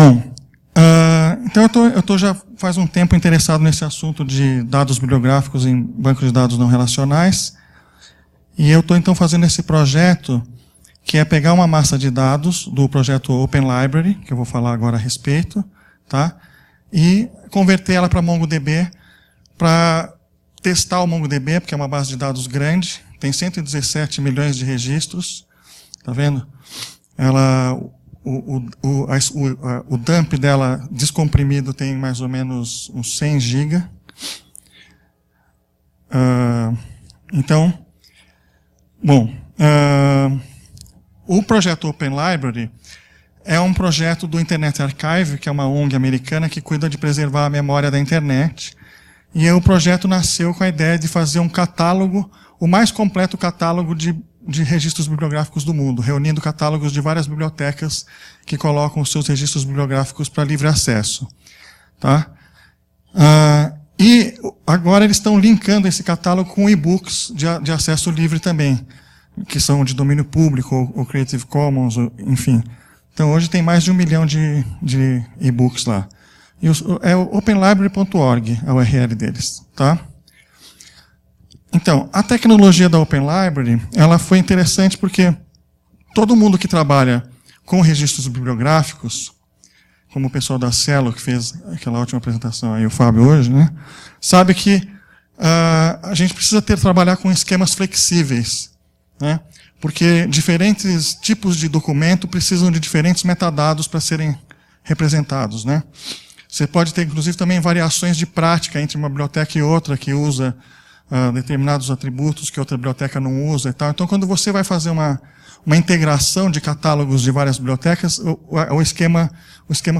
Bom, então eu estou já faz um tempo interessado nesse assunto de dados bibliográficos em bancos de dados não relacionais, e eu estou então fazendo esse projeto, que é pegar uma massa de dados do projeto Open Library, que eu vou falar agora a respeito, tá? E converter ela para MongoDB, para testar o MongoDB, porque é uma base de dados grande, tem 117 milhões de registros, tá vendo? O dump dela descomprimido tem mais ou menos uns 100 GB. Então, bom, o projeto Open Library é um projeto do Internet Archive, que é uma ONG americana que cuida de preservar a memória da internet. E o projeto nasceu com a ideia de fazer um catálogo, o mais completo catálogo de registros bibliográficos do mundo, reunindo catálogos de várias bibliotecas que colocam os seus registros bibliográficos para livre acesso. Tá? E agora eles estão linkando esse catálogo com e-books de acesso livre também, que são de domínio público, ou Creative Commons, enfim. Então hoje tem mais de 1 milhão de e-books lá. E é o openlibrary.org, a URL deles. Tá? Então, a tecnologia da Open Library, ela foi interessante porque todo mundo que trabalha com registros bibliográficos, como o pessoal da Celo, que fez aquela ótima apresentação aí, o Fábio hoje, né, sabe que a gente precisa trabalhar com esquemas flexíveis, né, porque diferentes tipos de documento precisam de diferentes metadados para serem representados, né. Você pode ter, inclusive, também variações de prática entre uma biblioteca e outra, que usa determinados atributos que outra biblioteca não usa e tal. Então, quando você vai fazer uma integração de catálogos de várias bibliotecas, o esquema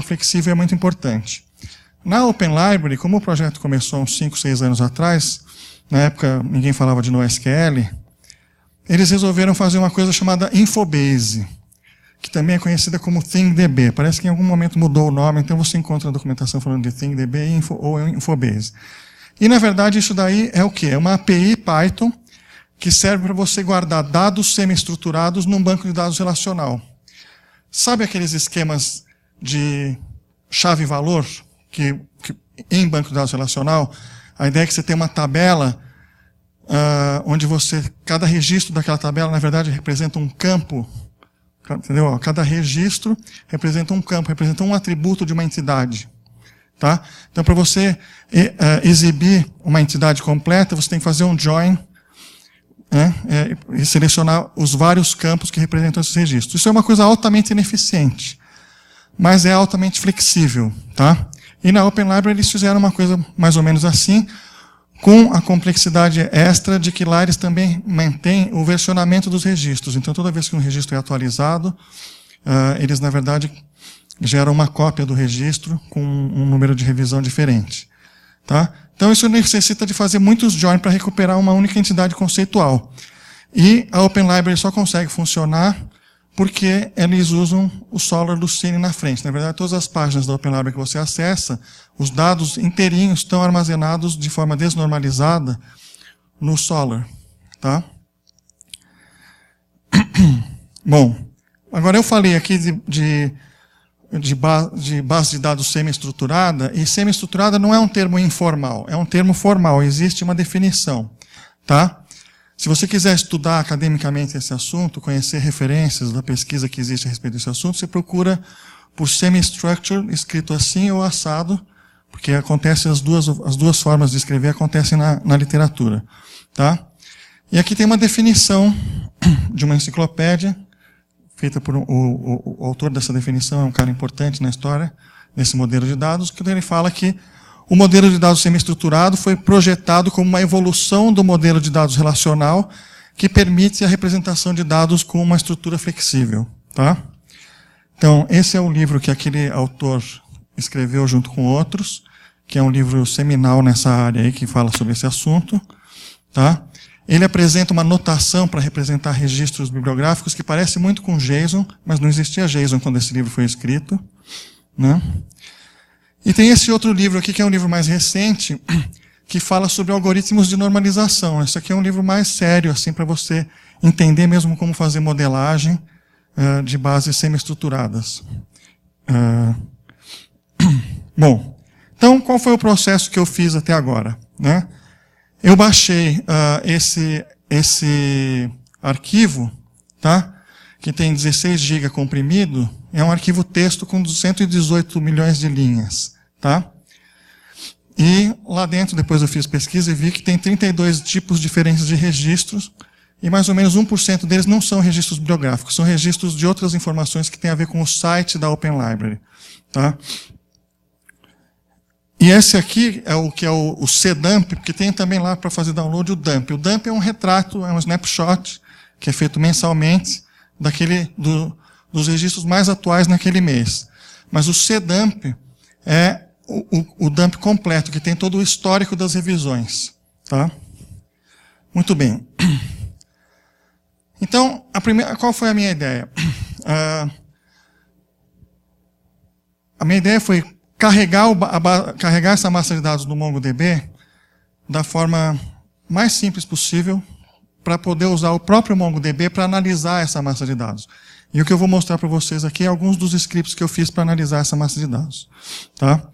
flexível é muito importante. Na Open Library, como o projeto começou há uns 5, 6 anos atrás, na época ninguém falava de NoSQL, eles resolveram fazer uma coisa chamada Infobase, que também é conhecida como ThingDB. Parece que em algum momento mudou o nome, então você encontra a documentação falando de ThingDB ou Infobase. E, na verdade, isso daí é o quê? É uma API Python que serve para você guardar dados semi-estruturados num banco de dados relacional. Sabe aqueles esquemas de chave-valor que em banco de dados relacional, a ideia é que você tem uma tabela onde cada registro daquela tabela, na verdade, representa um campo. Entendeu? Cada registro representa um campo, representa um atributo de uma entidade. Tá? Então, para você exibir uma entidade completa, você tem que fazer um join, né, e selecionar os vários campos que representam esses registros. Isso é uma coisa altamente ineficiente, mas é altamente flexível. Tá? E na Open Library eles fizeram uma coisa mais ou menos assim, com a complexidade extra de que lá eles também mantêm o versionamento dos registros. Então, toda vez que um registro é atualizado, eles, na verdade, geram uma cópia do registro com um número de revisão diferente. Tá? Então, isso necessita de fazer muitos join para recuperar uma única entidade conceitual. E a Open Library só consegue funcionar porque eles usam o Solr do Cine na frente. Na verdade, todas as páginas da Open Library que você acessa, os dados inteirinhos estão armazenados de forma desnormalizada no Solr. Tá? Bom, agora eu falei aqui de base de dados semi-estruturada, e semi-estruturada não é um termo informal, é um termo formal, existe uma definição. Tá? Se você quiser estudar academicamente esse assunto, conhecer referências da pesquisa que existe a respeito desse assunto, você procura por semi-structure, escrito assim ou assado, porque acontece as duas formas de escrever acontecem na literatura. Tá? E aqui tem uma definição de uma enciclopédia, feita por o autor dessa definição, é um cara importante na história desse modelo de dados, que ele fala que o modelo de dados semi-estruturado foi projetado como uma evolução do modelo de dados relacional que permite a representação de dados com uma estrutura flexível. Tá? Então, esse é o livro que aquele autor escreveu junto com outros, que é um livro seminal nessa área aí, que fala sobre esse assunto. Tá? Ele apresenta uma notação para representar registros bibliográficos que parece muito com JSON, mas não existia JSON quando esse livro foi escrito. Né? E tem esse outro livro aqui, que é um livro mais recente, que fala sobre algoritmos de normalização. Esse aqui é um livro mais sério, assim, para você entender mesmo como fazer modelagem de bases semi-estruturadas. Bom, então qual foi o processo que eu fiz até agora, né? Eu baixei esse arquivo, tá? Que tem 16 GB comprimido, é um arquivo texto com 118 milhões de linhas, tá? E lá dentro, depois eu fiz pesquisa e vi que tem 32 tipos diferentes de registros, e mais ou menos 1% deles não são registros bibliográficos, são registros de outras informações que têm a ver com o site da Open Library, tá? E esse aqui é o que é o CDump, porque tem também lá para fazer download o dump. O dump é um retrato, é um snapshot, que é feito mensalmente, dos registros mais atuais naquele mês. Mas o CDump é o dump completo, que tem todo o histórico das revisões. Tá? Muito bem. Então, qual foi a minha ideia? A minha ideia foi carregar essa massa de dados no MongoDB da forma mais simples possível, para poder usar o próprio MongoDB para analisar essa massa de dados. E o que eu vou mostrar para vocês aqui é alguns dos scripts que eu fiz para analisar essa massa de dados. Tá?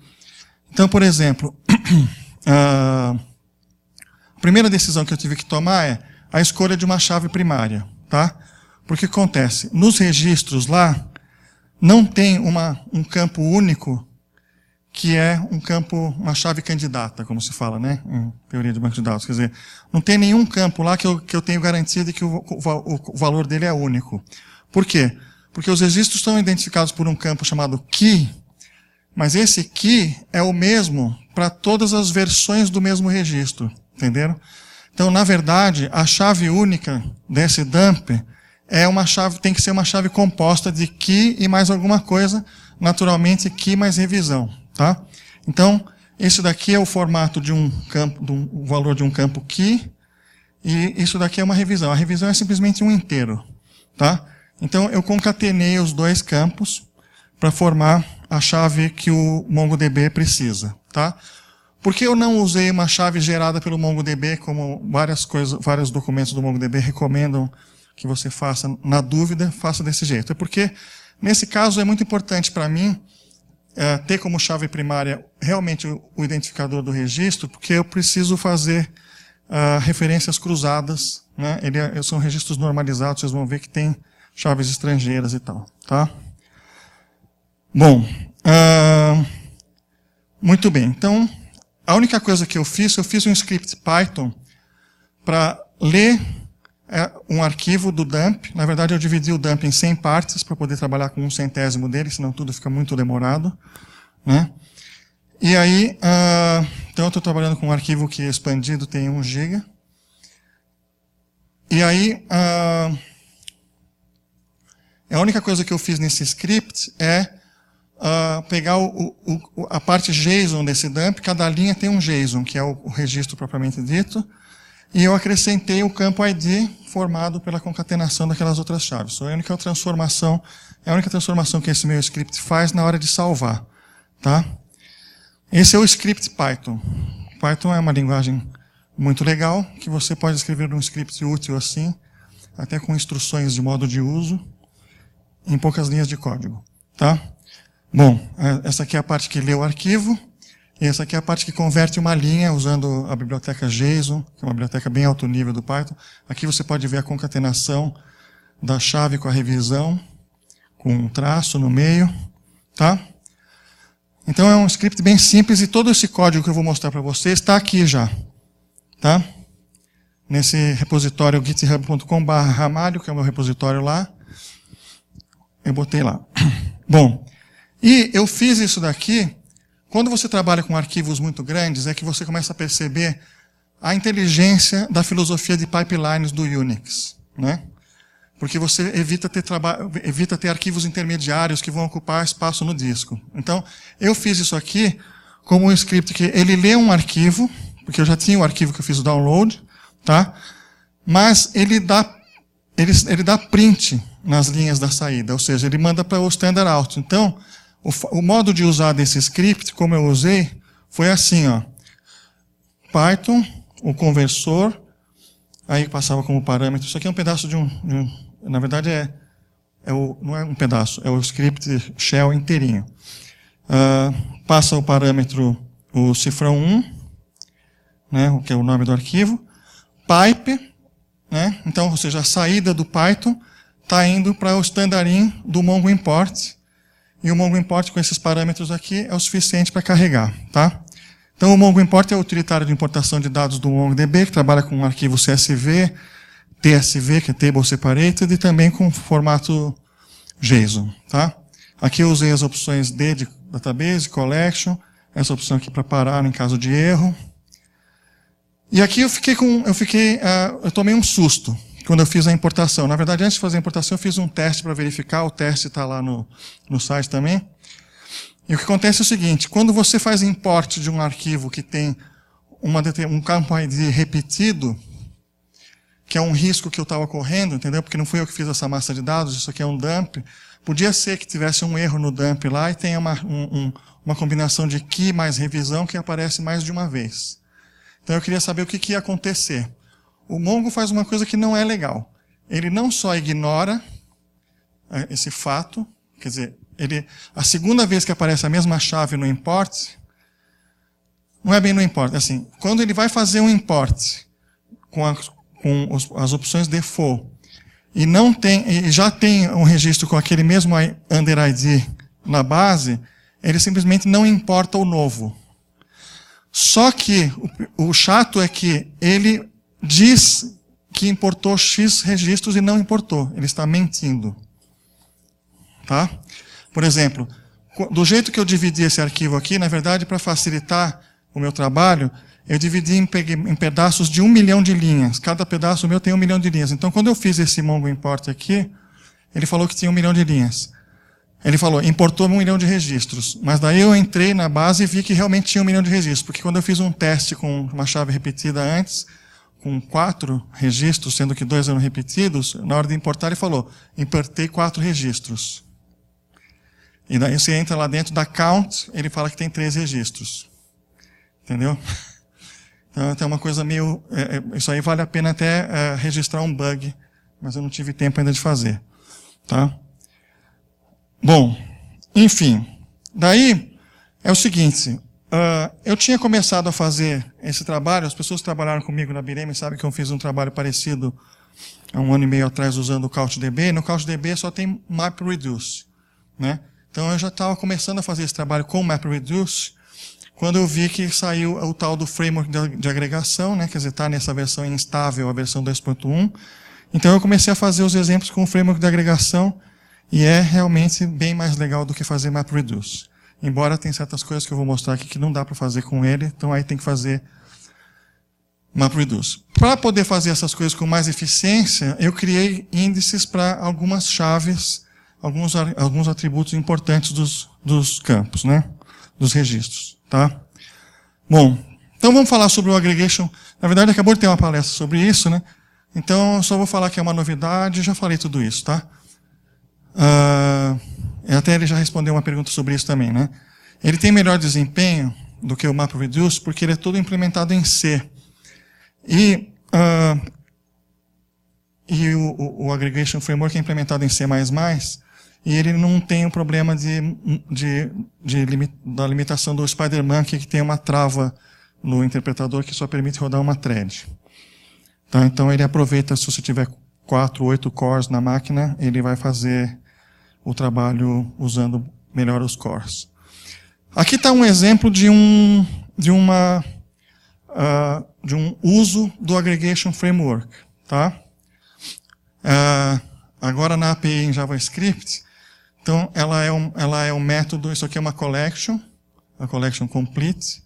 Então, por exemplo, a primeira decisão que eu tive que tomar é a escolha de uma chave primária. Tá? Porque acontece, nos registros lá, não tem um campo único que é uma chave candidata, como se fala, né, em teoria de banco de dados. Quer dizer, não tem nenhum campo lá que eu tenho garantia de que o valor dele é único. Por quê? Porque os registros estão identificados por um campo chamado key, mas esse key é o mesmo para todas as versões do mesmo registro. Entenderam? Então, na verdade, a chave única desse dump tem que ser uma chave composta de key e mais alguma coisa, naturalmente key mais revisão. Tá? Então, esse daqui é o formato de o valor de um campo key, e isso daqui é uma revisão. A revisão é simplesmente um inteiro. Tá? Então, eu concatenei os dois campos para formar a chave que o MongoDB precisa. Tá? Por que eu não usei uma chave gerada pelo MongoDB, como vários documentos do MongoDB recomendam que você faça? Na dúvida, faça desse jeito. É porque, nesse caso, é muito importante para mim ter como chave primária realmente o identificador do registro, porque eu preciso fazer referências cruzadas, né? São registros normalizados, vocês vão ver que tem chaves estrangeiras e tal. Tá? Bom, muito bem. Então, a única coisa que eu fiz um script Python para ler um arquivo do dump. Na verdade, eu dividi o dump em 100 partes para poder trabalhar com 1/100 dele, senão tudo fica muito demorado. Né? E aí, então eu estou trabalhando com um arquivo que expandido tem 1 GB. E aí, a única coisa que eu fiz nesse script é pegar a parte JSON desse dump. Cada linha tem um JSON, que é o registro propriamente dito. E eu acrescentei o campo ID formado pela concatenação daquelas outras chaves. É a única transformação que esse meu script faz na hora de salvar. Tá? Esse é o script Python. Python é uma linguagem muito legal, que você pode escrever um script útil assim, até com instruções de modo de uso, em poucas linhas de código. Tá? Bom, essa aqui é a parte que lê o arquivo. E essa aqui é a parte que converte uma linha usando a biblioteca JSON, que é uma biblioteca bem alto nível do Python. Aqui você pode ver a concatenação da chave com a revisão, com um traço no meio. Tá? Então é um script bem simples e todo esse código que eu vou mostrar para vocês está aqui já. Tá? Nesse repositório github.com/ramalho, que é o meu repositório lá. Eu botei lá. Bom, e eu fiz isso daqui. Quando você trabalha com arquivos muito grandes, é que você começa a perceber a inteligência da filosofia de pipelines do Unix. Né? Porque você evita ter arquivos intermediários que vão ocupar espaço no disco. Então, eu fiz isso aqui como um script que ele lê um arquivo, porque eu já tinha o arquivo que eu fiz o download, tá? Mas ele dá print nas linhas da saída, ou seja, ele manda para o standard out. Então, o modo de usar desse script, como eu usei, foi assim, ó. Python, o conversor, aí passava como parâmetro. Isso aqui é um pedaço na verdade, não é um pedaço, é o script shell inteirinho. passa o parâmetro, o cifrão 1, né, que é o nome do arquivo, pipe, né, então, ou seja, a saída do Python está indo para o standardin do Mongo import, e o Mongo import com esses parâmetros aqui é o suficiente para carregar. Tá? Então, o Mongo import é o utilitário de importação de dados do MongoDB, que trabalha com o arquivo CSV, TSV, que é Table Separated, e também com formato JSON. Tá? Aqui eu usei as opções D de Database, Collection, essa opção aqui para parar em caso de erro. E aqui eu tomei um susto quando eu fiz a importação. Na verdade, antes de fazer a importação, eu fiz um teste para verificar, o teste está lá no site também. E o que acontece é o seguinte, quando você faz import de um arquivo que tem um campo ID repetido, que é um risco que eu estava correndo, entendeu? Porque não fui eu que fiz essa massa de dados, isso aqui é um dump. Podia ser que tivesse um erro no dump lá e tenha uma combinação de key mais revisão que aparece mais de uma vez. Então eu queria saber o que ia acontecer. O Mongo faz uma coisa que não é legal. Ele não só ignora esse fato, quer dizer, a segunda vez que aparece a mesma chave no import, não é bem no import, é assim, quando ele vai fazer um import com as opções default, e já tem um registro com aquele mesmo under ID na base, ele simplesmente não importa o novo. Só que o chato é que ele diz que importou X registros e não importou. Ele está mentindo. Tá? Por exemplo, do jeito que eu dividi esse arquivo aqui, na verdade, para facilitar o meu trabalho, eu dividi em pedaços de 1 milhão de linhas. Cada pedaço meu tem 1 milhão de linhas. Então, quando eu fiz esse Mongo import aqui, ele falou que tinha 1 milhão de linhas. Ele falou, importou 1 milhão de registros. Mas daí eu entrei na base e vi que realmente tinha 1 milhão de registros. Porque quando eu fiz um teste com uma chave repetida antes, com 4 registros, sendo que 2 eram repetidos, na hora de importar ele falou, importei 4 registros. E daí você entra lá dentro da count, ele fala que tem 3 registros. Entendeu? Então tem uma coisa meio... isso aí vale a pena até registrar um bug, mas eu não tive tempo ainda de fazer. Tá? Bom, enfim. Daí é o seguinte, eu tinha começado a fazer esse trabalho, as pessoas que trabalharam comigo na Bireme sabem que eu fiz um trabalho parecido há 1 ano e meio atrás usando o CouchDB. No CouchDB só tem MapReduce. Né? Então eu já estava começando a fazer esse trabalho com MapReduce, quando eu vi que saiu o tal do framework de agregação, né? Quer dizer, está nessa versão instável, a versão 2.1. Então eu comecei a fazer os exemplos com o framework de agregação, e é realmente bem mais legal do que fazer MapReduce. Embora tem certas coisas que eu vou mostrar aqui que não dá para fazer com ele, então aí tem que fazer MapReduce. Para poder fazer essas coisas com mais eficiência, eu criei índices para algumas chaves, alguns atributos importantes dos campos, né? Dos registros. Tá? Bom, então vamos falar sobre o aggregation. Na verdade, acabou de ter uma palestra sobre isso, né? Então, eu só vou falar que é uma novidade, já falei tudo isso, tá? Até ele já respondeu uma pergunta sobre isso também, né? Ele tem melhor desempenho do que o MapReduce, porque ele é todo implementado em C. E o Aggregation Framework é implementado em C++, e ele não tem o problema da limitação do SpiderMonkey, que tem uma trava no interpretador que só permite rodar uma thread. Tá? Então ele aproveita, se você tiver 4, 8 cores na máquina, ele vai fazer o trabalho usando melhor os cores. Aqui está um exemplo de um uso do Aggregation Framework. Tá? Agora na API em JavaScript, então ela é um método, isso aqui é uma collection, a collection complete,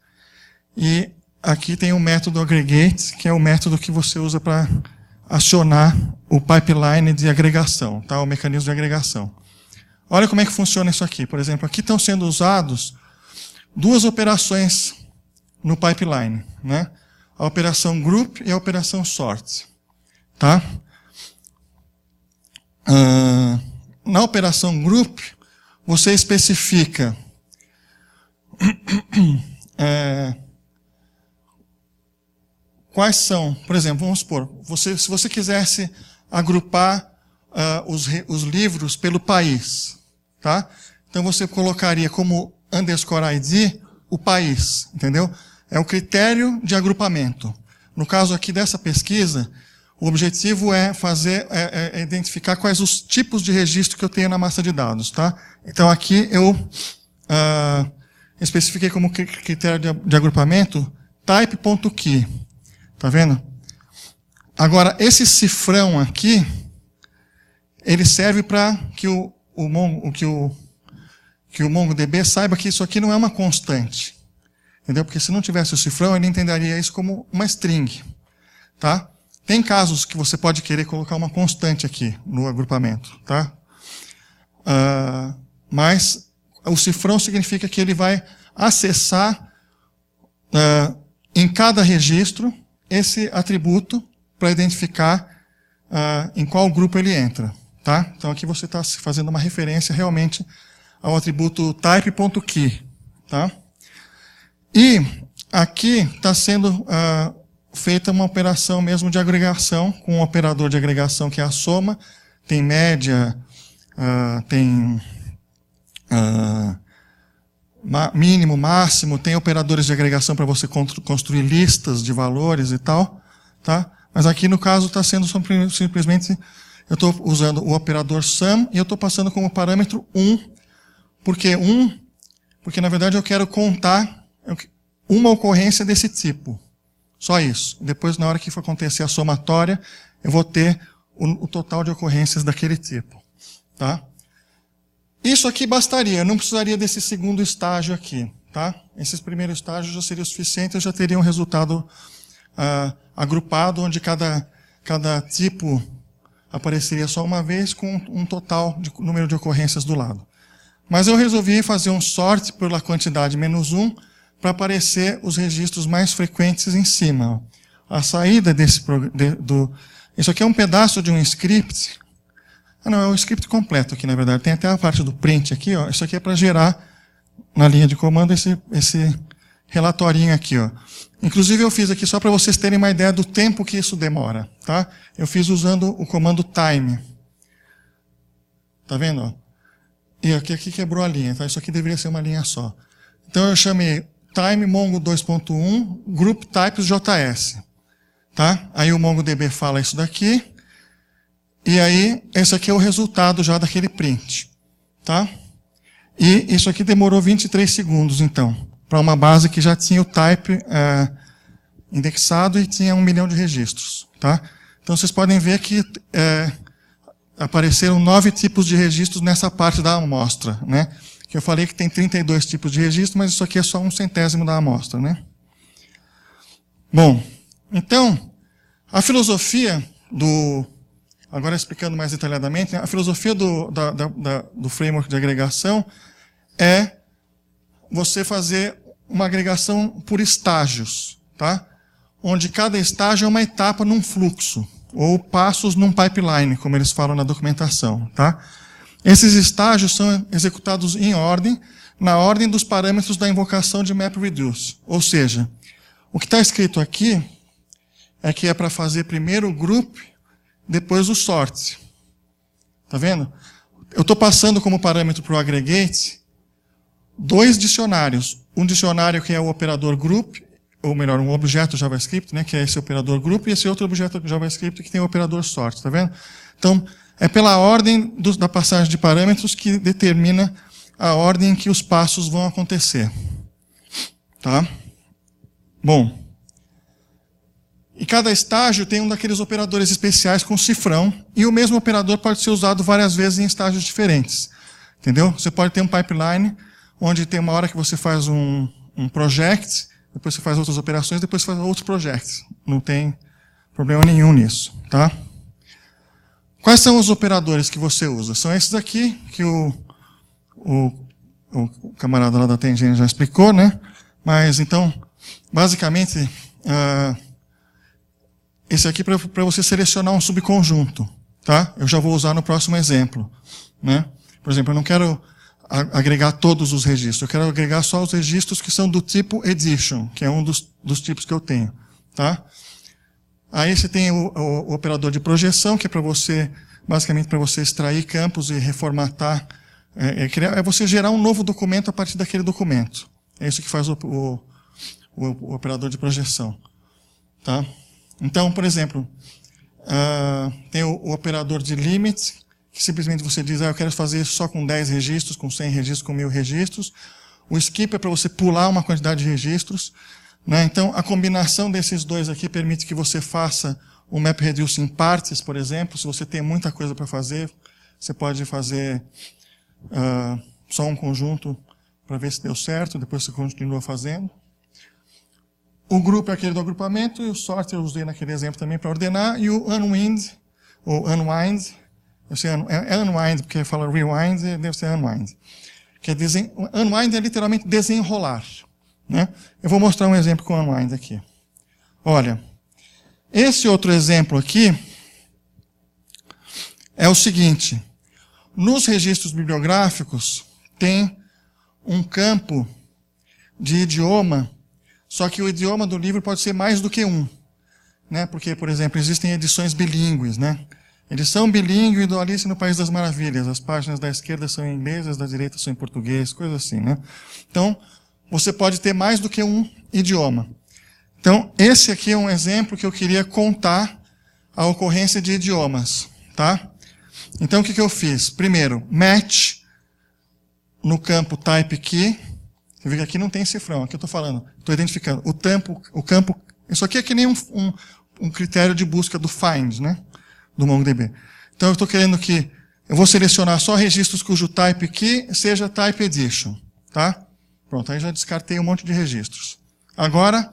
e aqui tem o método aggregate, que é o método que você usa para acionar o pipeline de agregação, tá? O mecanismo de agregação. Olha como é que funciona isso aqui. Por exemplo, aqui estão sendo usados 2 operações no pipeline, né? A operação group e a operação sort. Tá? Na operação group, você especifica quais são, por exemplo, vamos supor, se você quisesse agrupar os livros pelo país, tá? Então você colocaria como _ID o país, entendeu? É o critério de agrupamento. No caso aqui dessa pesquisa, o objetivo é identificar quais os tipos de registro que eu tenho na massa de dados, tá? Então aqui eu especifiquei como critério de agrupamento type.key. Tá vendo? Agora, esse cifrão aqui, ele serve para que o MongoDB saiba que isso aqui não é uma constante. Entendeu? Porque se não tivesse o cifrão, ele entenderia isso como uma string. Tá? Tem casos que você pode querer colocar uma constante aqui no agrupamento. Tá? Mas o cifrão significa que ele vai acessar em cada registro esse atributo para identificar em qual grupo ele entra. Tá? Então aqui você está fazendo uma referência realmente ao atributo type.key. Tá? E aqui está sendo feita uma operação mesmo de agregação, com um operador de agregação que é a soma, tem média, tem mínimo, máximo, tem operadores de agregação para você construir listas de valores e tal. Tá? Mas aqui no caso está sendo simplesmente, eu estou usando o operador sum e eu estou passando como parâmetro 1, porque na verdade eu quero contar uma ocorrência desse tipo. Só isso. Depois, na hora que for acontecer a somatória, eu vou ter o total de ocorrências daquele tipo. Tá? Isso aqui bastaria, eu não precisaria desse segundo estágio aqui. Tá? Esses primeiros estágios já seria o suficiente, eu já teria um resultado agrupado, onde cada tipo apareceria só uma vez, com um total de número de ocorrências do lado. Mas eu resolvi fazer um sort pela quantidade -1, para aparecer os registros mais frequentes em cima. A saída isso aqui é um pedaço de um script. Não, é um script completo aqui, na verdade. Tem até a parte do print aqui. Ó. Isso aqui é para gerar, na linha de comando, esse relatorinho aqui. Ó. Inclusive, eu fiz aqui só para vocês terem uma ideia do tempo que isso demora. Tá? Eu fiz usando o comando time. Tá vendo? Ó? E aqui quebrou a linha. Tá? Isso aqui deveria ser uma linha só. Então, eu chamei time mongo 2.1 group types JS. Tá? Aí o MongoDB fala isso daqui. E aí, esse aqui é o resultado já daquele print. Tá? E isso aqui demorou 23 segundos, então, para uma base que já tinha o type indexado e tinha 1 milhão de registros. Tá? Então, vocês podem ver que apareceram 9 tipos de registros nessa parte da amostra, né? Que eu falei que tem 32 tipos de registro, mas isso aqui é só 1/100º da amostra, né? Bom, então, a filosofia agora explicando mais detalhadamente, a filosofia do framework de agregação é você fazer uma agregação por estágios, tá? Onde cada estágio é uma etapa num fluxo, ou passos num pipeline, como eles falam na documentação, tá? Esses estágios são executados em ordem, na ordem dos parâmetros da invocação de MapReduce. Ou seja, o que está escrito aqui é que é para fazer primeiro o group, depois o sort. Está vendo? Eu estou passando como parâmetro para o aggregate 2 dicionários. Um dicionário que é o operador group, ou melhor, um objeto JavaScript, né, que é esse operador group, e esse outro objeto JavaScript que tem o operador sort. Está vendo? Então, é pela ordem da passagem de parâmetros que determina a ordem em que os passos vão acontecer. Tá? Bom. E cada estágio tem um daqueles operadores especiais com cifrão, e o mesmo operador pode ser usado várias vezes em estágios diferentes. Entendeu? Você pode ter um pipeline, onde tem uma hora que você faz um project, depois você faz outras operações, depois você faz outros projects. Não tem problema nenhum nisso. Tá? Quais são os operadores que você usa? São esses aqui, que o camarada lá da Tengen já explicou, né? Mas, então, basicamente, esse aqui para você selecionar um subconjunto. Tá? Eu já vou usar no próximo exemplo. Né? Por exemplo, eu não quero agregar todos os registros, eu quero agregar só os registros que são do tipo edition, que é um dos tipos que eu tenho. Tá? Aí você tem o operador de projeção, que é para você, basicamente para você extrair campos e reformatar É você gerar um novo documento a partir daquele documento. É isso que faz o operador de projeção. Tá? Então, por exemplo, tem o operador de limit, que simplesmente você diz, eu quero fazer só com 10 registros, com 100 registros, com 1000 registros. O skip é para você pular uma quantidade de registros. Né? Então, a combinação desses dois aqui permite que você faça o MapReduce em partes, por exemplo. Se você tem muita coisa para fazer, você pode fazer só um conjunto para ver se deu certo, depois você continua fazendo. O grupo é aquele do agrupamento, e o sort eu usei naquele exemplo também para ordenar, e o unwind, ou unwind, é unwind, porque fala rewind, deve ser unwind. Unwind é literalmente desenrolar. Né? Eu vou mostrar um exemplo com unwind aqui. Olha, esse outro exemplo aqui é o seguinte. Nos registros bibliográficos tem um campo de idioma, só que o idioma do livro pode ser mais do que um. Né? Porque, por exemplo, existem edições bilíngues. Né? Edição bilíngue do Alice no País das Maravilhas. As páginas da esquerda são em inglês, as da direita são em português, coisa assim. Né? Então, você pode ter mais do que um idioma. Então, esse aqui é um exemplo que eu queria contar a ocorrência de idiomas. Tá? Então, o que eu fiz? Primeiro, match no campo type key. Você vê que aqui não tem cifrão, aqui eu estou falando, estou identificando. O campo, isso aqui é que nem um critério de busca do find, né? Do MongoDB. Então, eu estou querendo que eu vou selecionar só registros cujo type key seja type edition. Tá? Pronto, aí já descartei um monte de registros. Agora,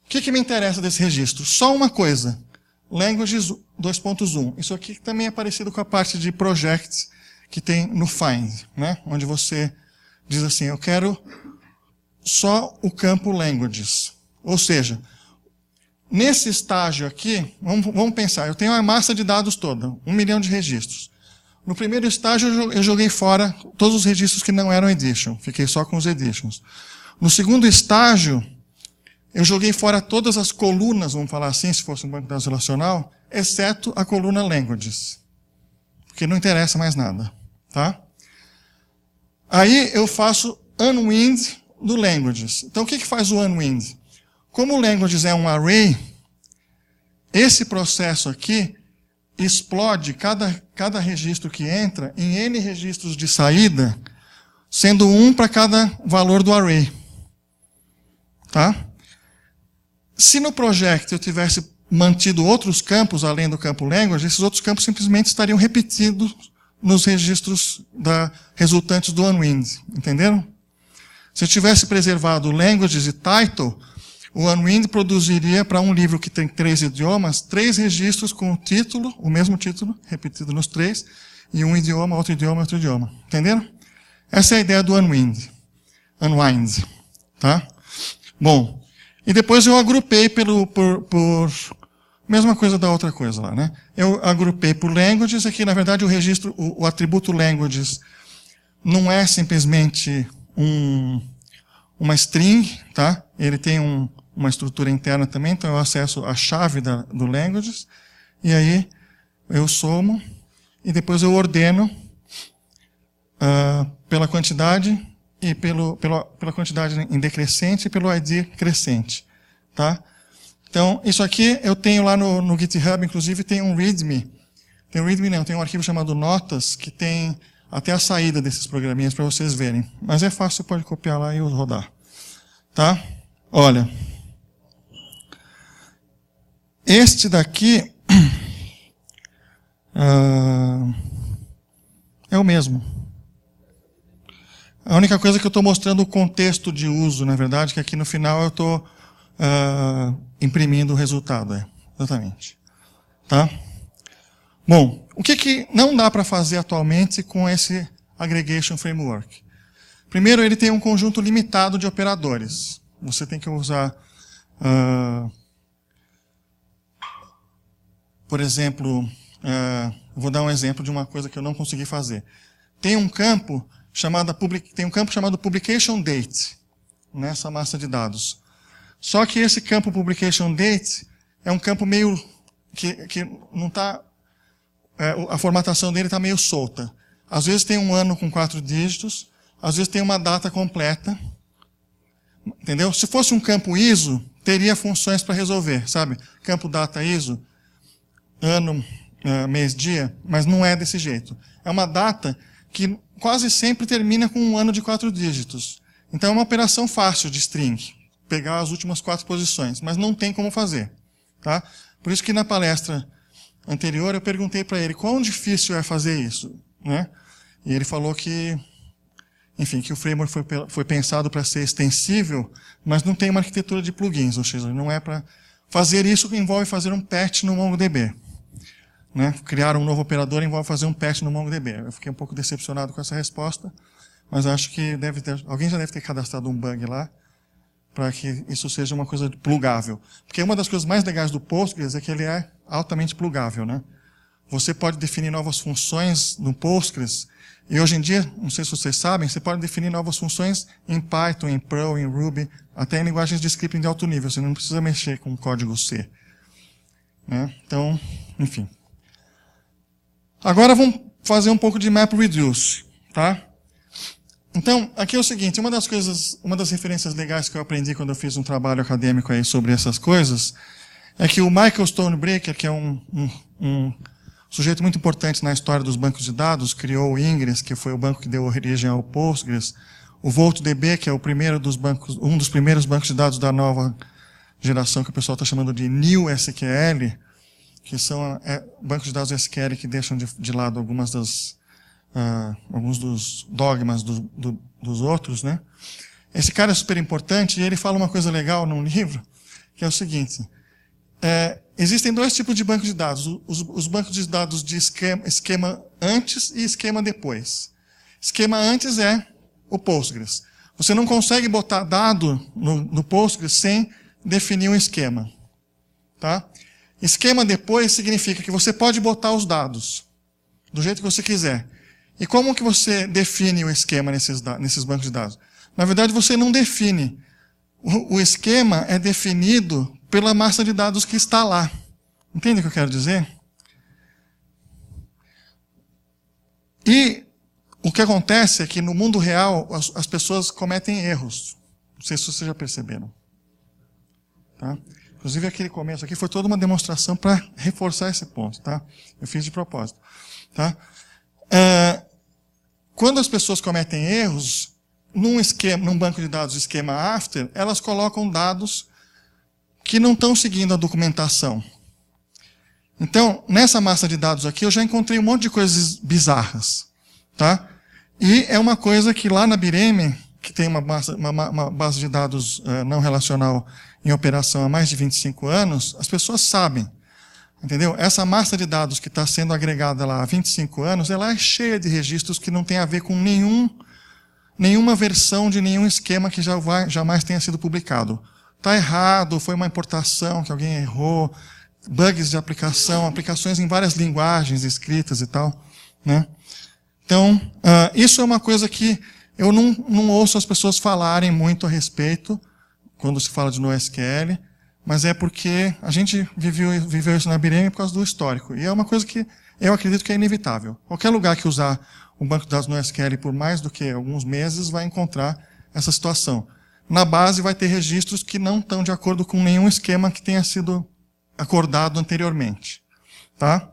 o que me interessa desse registro? Só uma coisa. Languages 2.1. Isso aqui também é parecido com a parte de projects que tem no find, né? Onde você diz assim, eu quero só o campo languages. Ou seja, nesse estágio aqui, vamos pensar, eu tenho uma massa de dados toda, 1 milhão de registros. No primeiro estágio eu joguei fora todos os registros que não eram edition, fiquei só com os editions. No segundo estágio, eu joguei fora todas as colunas, vamos falar assim, se fosse um banco de dados relacional, exceto a coluna languages. Porque não interessa mais nada. Tá? Aí eu faço unwind do languages. Então o que faz o unwind? Como o languages é um array, esse processo aqui explode cada registro que entra em N registros de saída, sendo um para cada valor do array. Tá? Se no project eu tivesse mantido outros campos além do campo language, esses outros campos simplesmente estariam repetidos nos registros resultantes do unwind. Entenderam? Se eu tivesse preservado languages e title, o unwind produziria para um livro que tem 3 idiomas, 3 registros com o título, o mesmo título, repetido nos 3, e um idioma, outro idioma, outro idioma. Entenderam? Essa é a ideia do unwind. Unwind. Tá? Bom, e depois eu agrupei por mesma coisa da outra coisa lá, né? Eu agrupei por languages, aqui na verdade o registro, o atributo languages não é simplesmente uma string, tá? Ele tem uma estrutura interna também, então eu acesso a chave do languages, e aí eu somo, e depois eu ordeno pela quantidade, e pela quantidade em decrescente e pelo ID crescente, tá? Então, isso aqui eu tenho lá no GitHub, inclusive tem um README. Tem um arquivo chamado Notas, que tem até a saída desses programinhas para vocês verem. Mas é fácil, você pode copiar lá e rodar. Tá? Olha. Este daqui é o mesmo. A única coisa que eu estou mostrando o contexto de uso, na verdade, que aqui no final eu estou imprimindo o resultado. Exatamente. Tá? Bom, o que não dá para fazer atualmente com esse Aggregation Framework? Primeiro, ele tem um conjunto limitado de operadores. Você tem que usar, por exemplo, vou dar um exemplo de uma coisa que eu não consegui fazer. Tem um campo chamado Publication Date nessa massa de dados. Só que esse campo Publication Date é um campo meio que não está... a formatação dele está meio solta. às vezes tem um ano com 4 dígitos, às vezes tem uma data completa. Entendeu? Se fosse um campo ISO, teria funções para resolver, sabe? Campo data ISO, ano, mês, dia, mas não é desse jeito. É uma data que quase sempre termina com um ano de 4 dígitos. Então é uma operação fácil de string, pegar as últimas 4 posições, mas não tem como fazer. Tá? Por isso que na palestra anterior eu perguntei para ele quão difícil é fazer isso. Né? E ele falou que, enfim, que o framework foi pensado para ser extensível, mas não tem uma arquitetura de plugins, ou seja, não é para fazer isso que envolve fazer um patch no MongoDB. Né? Criar um novo operador envolve fazer um patch no MongoDB. Eu fiquei um pouco decepcionado com essa resposta, mas acho que alguém já deve ter cadastrado um bug lá, para que isso seja uma coisa plugável. Porque uma das coisas mais legais do Postgres é que ele é altamente plugável. Né? Você pode definir novas funções no Postgres, e hoje em dia, não sei se vocês sabem, você pode definir novas funções em Python, em Perl, em Ruby, até em linguagens de scripting de alto nível. Você não precisa mexer com código C. Né? Então, enfim. Agora vamos fazer um pouco de MapReduce. Tá? Então, aqui é o seguinte, uma das referências legais que eu aprendi quando eu fiz um trabalho acadêmico aí sobre essas coisas, é que o Michael Stonebreaker, que é um sujeito muito importante na história dos bancos de dados, criou o Ingres, que foi o banco que deu origem ao Postgres, o VoltDB, que é um dos primeiros bancos de dados da nova geração, que o pessoal está chamando de New SQL, que são bancos de dados SQL que deixam de lado alguns dos dogmas dos outros, né? Esse cara é super importante e ele fala uma coisa legal num livro, que é o seguinte, existem 2 tipos de bancos de dados, os bancos de dados de esquema antes e esquema depois. Esquema antes é o Postgres. Você não consegue botar dado no Postgres sem definir um esquema. Tá? Esquema depois significa que você pode botar os dados do jeito que você quiser. E como que você define o esquema nesses bancos de dados? Na verdade, você não define. O esquema é definido pela massa de dados que está lá. Entende o que eu quero dizer? E o que acontece é que no mundo real as pessoas cometem erros. Não sei se vocês já perceberam. Tá? Inclusive aquele começo aqui foi toda uma demonstração para reforçar esse ponto. Tá? Eu fiz de propósito. Tá? Quando as pessoas cometem erros, num banco de dados esquema after, elas colocam dados que não estão seguindo a documentação. Então, nessa massa de dados aqui, eu já encontrei um monte de coisas bizarras. Tá? E é uma coisa que lá na Bireme, que tem uma base de dados não relacional em operação há mais de 25 anos, as pessoas sabem. Entendeu? Essa massa de dados que está sendo agregada lá há 25 anos, ela é cheia de registros que não tem a ver com nenhuma versão de nenhum esquema que jamais tenha sido publicado. Está errado, foi uma importação que alguém errou, bugs de aplicação, aplicações em várias linguagens escritas e tal. Né? Então, isso é uma coisa que eu não ouço as pessoas falarem muito a respeito, quando se fala de NoSQL, mas é porque a gente viveu isso na Bireme por causa do histórico. E é uma coisa que eu acredito que é inevitável. Qualquer lugar que usar um banco de dados NoSQL por mais do que alguns meses vai encontrar essa situação. Na base vai ter registros que não estão de acordo com nenhum esquema que tenha sido acordado anteriormente. Tá?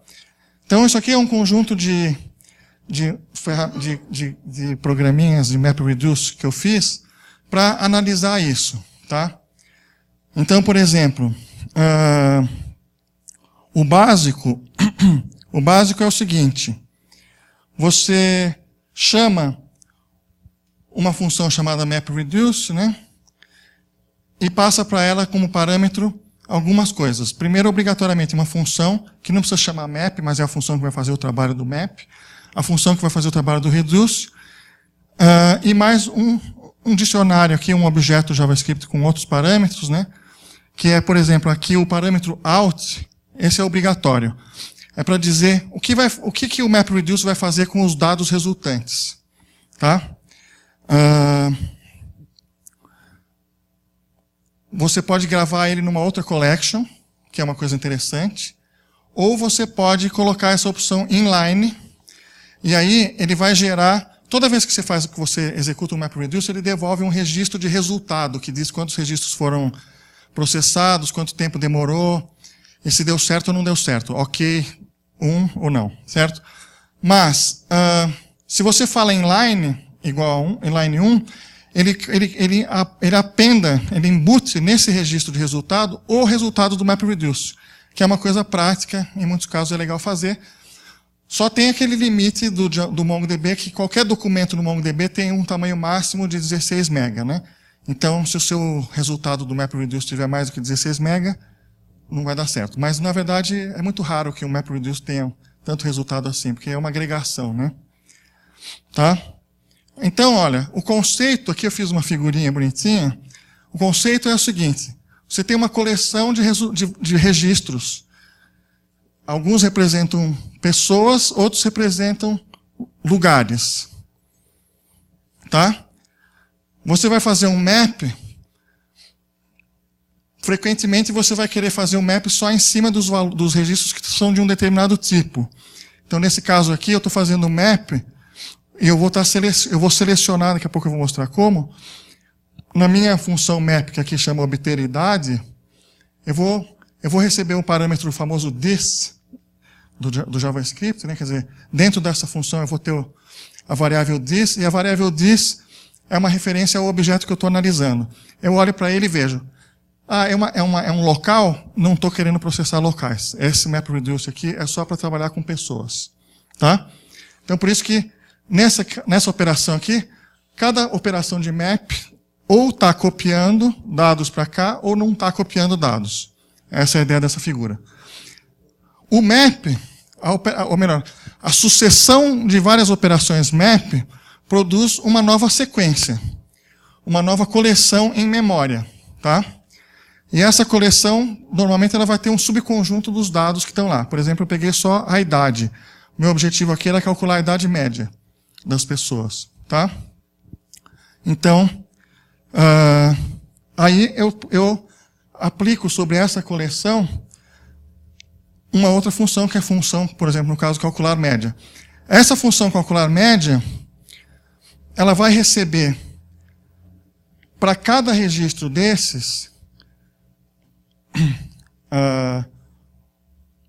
Então isso aqui é um conjunto de programinhas de MapReduce que eu fiz para analisar isso. Tá? Então, por exemplo, o básico é o seguinte, você chama uma função chamada MapReduce, né? E passa para ela como parâmetro algumas coisas. Primeiro, obrigatoriamente, uma função que não precisa chamar map, mas é a função que vai fazer o trabalho do map, a função que vai fazer o trabalho do reduce, e mais um dicionário aqui, um objeto JavaScript com outros parâmetros, né? Que é, por exemplo, aqui o parâmetro out, esse é obrigatório. É para dizer o que o MapReduce vai fazer com os dados resultantes. Tá? Você pode gravar ele numa outra collection, que é uma coisa interessante, ou você pode colocar essa opção inline. E aí ele vai gerar, toda vez que você executa um MapReduce, ele devolve um registro de resultado, que diz quantos registros foram processados, quanto tempo demorou, e se deu certo ou não deu certo. Ok, ou não, certo? Mas, se você fala inline, igual a 1, inline 1, ele embute nesse registro de resultado o resultado do MapReduce, que é uma coisa prática, em muitos casos é legal fazer. Só tem aquele limite do MongoDB, que qualquer documento no MongoDB tem um tamanho máximo de 16 MB, né? Então, se o seu resultado do MapReduce tiver mais do que 16 MB, não vai dar certo. Mas, na verdade, é muito raro que o MapReduce tenha tanto resultado assim, porque é uma agregação, né? Tá? Então, olha, o conceito, aqui eu fiz uma figurinha bonitinha, o conceito é o seguinte, você tem uma coleção de registros. Alguns representam pessoas, outros representam lugares. Tá? Você vai fazer um map, frequentemente você vai querer fazer um map só em cima dos registros que são de um determinado tipo. Então, nesse caso aqui, eu estou fazendo um map, e eu vou selecionar, daqui a pouco eu vou mostrar como, na minha função map, que aqui chama obter idade, eu vou receber um parâmetro famoso this, do JavaScript, né? Quer dizer, dentro dessa função eu vou ter a variável this, e a variável this é uma referência ao objeto que eu estou analisando. Eu olho para ele e vejo, é um local, não estou querendo processar locais. Esse MapReduce aqui é só para trabalhar com pessoas. Tá? Então, por isso que, nessa operação aqui, cada operação de map ou está copiando dados para cá, ou não está copiando dados. Essa é a ideia dessa figura. O map, ou melhor, a sucessão de várias operações map produz uma nova sequência, uma nova coleção em memória. Tá? E essa coleção, normalmente, ela vai ter um subconjunto dos dados que estão lá. Por exemplo, eu peguei só a idade. Meu objetivo aqui era calcular a idade média das pessoas. Tá? Então, aí eu aplico sobre essa coleção uma outra função, que é a função, por exemplo, no caso, calcular média. Essa função calcular média, ela vai receber, para cada registro desses,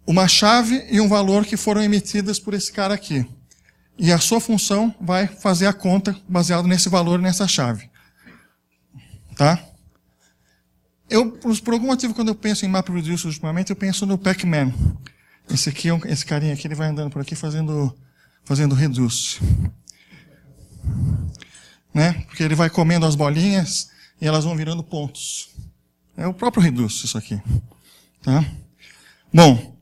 uma chave e um valor que foram emitidas por esse cara aqui. E a sua função vai fazer a conta baseado nesse valor e nessa chave. Tá? Por algum motivo, quando eu penso em MapReduce ultimamente, eu penso no Pac-Man. Esse carinha aqui, ele vai andando por aqui fazendo reduce. Né? Porque ele vai comendo as bolinhas e elas vão virando pontos. É o próprio reduce isso aqui. Tá? Bom,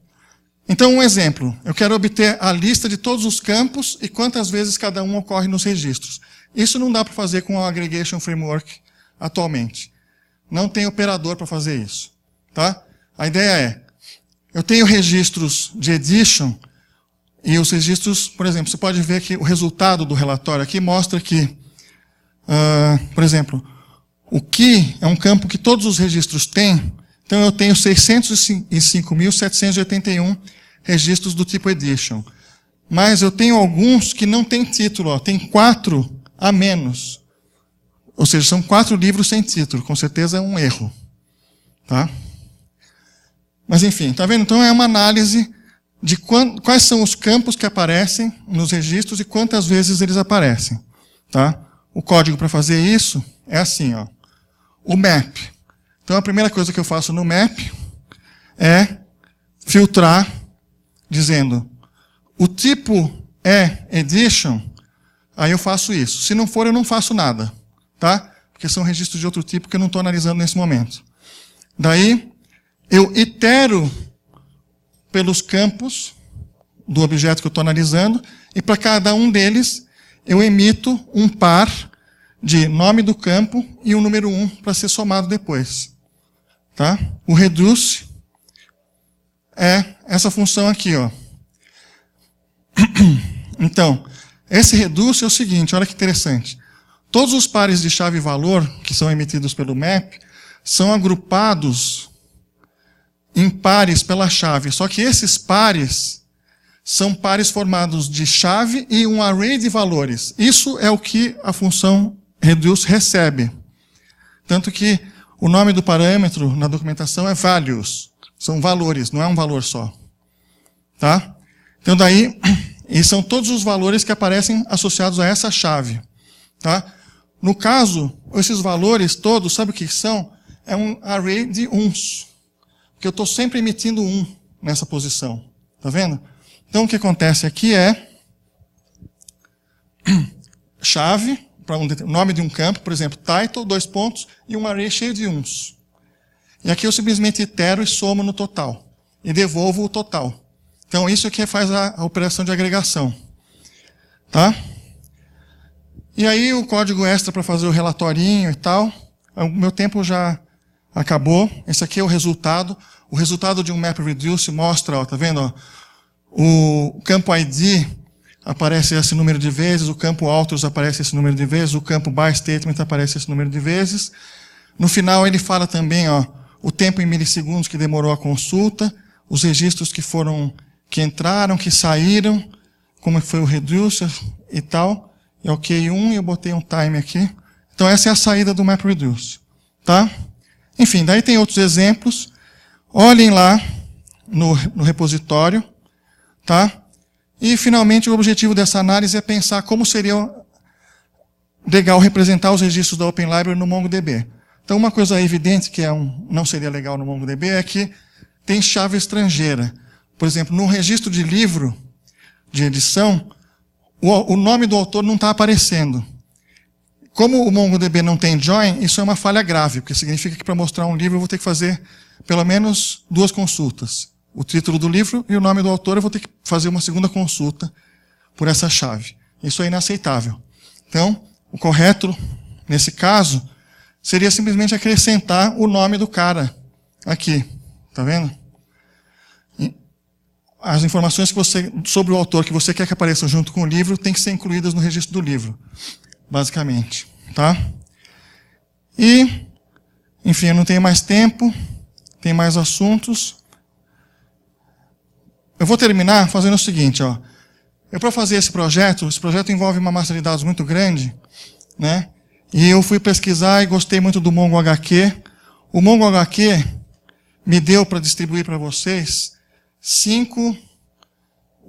então um exemplo. Eu quero obter a lista de todos os campos e quantas vezes cada um ocorre nos registros. Isso não dá para fazer com o Aggregation Framework atualmente. Não tem operador para fazer isso. Tá? A ideia é, eu tenho registros de edition, e os registros, por exemplo, você pode ver que o resultado do relatório aqui mostra que, por exemplo, o key é um campo que todos os registros têm, então eu tenho 605.781 registros do tipo edition. Mas eu tenho alguns que não têm título, tem 4 a menos. Ou seja, são 4 livros sem título. Com certeza é um erro. Tá? Mas enfim, tá vendo? Então é uma análise de quais são os campos que aparecem nos registros e quantas vezes eles aparecem. Tá? O código para fazer isso é assim, ó. O map. Então a primeira coisa que eu faço no map é filtrar, dizendo, o tipo é edition, aí eu faço isso. Se não for, eu não faço nada. Tá? Porque são registros de outro tipo que eu não estou analisando nesse momento. Daí, eu itero pelos campos do objeto que eu estou analisando, e para cada um deles, eu emito um par de nome do campo e o número 1 para ser somado depois. Tá? O reduce é essa função aqui. Ó. Então, esse reduce é o seguinte, olha que interessante. Todos os pares de chave e valor que são emitidos pelo map são agrupados em pares pela chave. Só que esses pares são pares formados de chave e um array de valores. Isso é o que a função reduce recebe. Tanto que o nome do parâmetro na documentação é values. São valores, não é um valor só. Tá? Então daí, e são todos os valores que aparecem associados a essa chave. Tá? No caso, esses valores todos, sabe o que são? É um array de uns. Porque eu estou sempre emitindo 1 nessa posição. Tá vendo? Então o que acontece aqui é chave, para um nome de um campo, por exemplo, title, 2 pontos, e um array cheio de uns. E aqui eu simplesmente itero e somo no total. E devolvo o total. Então isso aqui faz a operação de agregação. Tá? E aí o código extra para fazer o relatorinho e tal. O meu tempo já acabou. Esse aqui é o resultado. O resultado de um MapReduce mostra, ó, tá vendo? Ó, o campo ID aparece esse número de vezes, o campo authors aparece esse número de vezes, o campo byStatement aparece esse número de vezes. No final ele fala também, ó, o tempo em milissegundos que demorou a consulta, os registros que entraram, que saíram, como foi o reducer e tal. É o Q1 e eu botei um time aqui. Então essa é a saída do MapReduce. Tá? Enfim, daí tem outros exemplos. Olhem lá no repositório. Tá? E, finalmente, o objetivo dessa análise é pensar como seria legal representar os registros da Open Library no MongoDB. Então, uma coisa evidente que não seria legal no MongoDB é que tem chave estrangeira. Por exemplo, no registro de livro, de edição, o nome do autor não está aparecendo. Como o MongoDB não tem join, isso é uma falha grave, porque significa que para mostrar um livro eu vou ter que fazer pelo menos 2 consultas. O título do livro e o nome do autor, eu vou ter que fazer uma segunda consulta por essa chave. Isso é inaceitável. Então, o correto, nesse caso, seria simplesmente acrescentar o nome do cara aqui. Tá vendo? As informações sobre o autor que você quer que apareçam junto com o livro têm que ser incluídas no registro do livro, basicamente. Tá? E, enfim, eu não tenho mais tempo, tem mais assuntos. Eu vou terminar fazendo o seguinte, ó. Para fazer esse projeto envolve uma massa de dados muito grande, né? E eu fui pesquisar e gostei muito do MongoHQ. O MongoHQ me deu para distribuir para vocês 5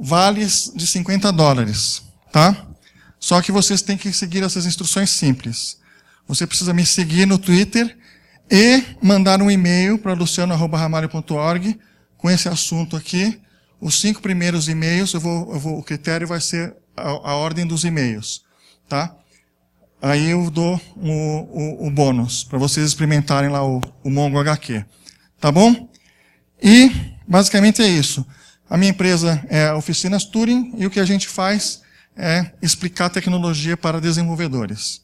vales de $50, tá? Só que vocês têm que seguir essas instruções simples. Você precisa me seguir no Twitter e mandar um e-mail para luciano@ramalho.org com esse assunto aqui. Os 5 primeiros e-mails, o critério vai ser a ordem dos e-mails, tá? Aí eu dou o bônus, para vocês experimentarem lá o MongoHQ. Tá bom? E, basicamente é isso. A minha empresa é a Oficinas Turing, e o que a gente faz é explicar tecnologia para desenvolvedores.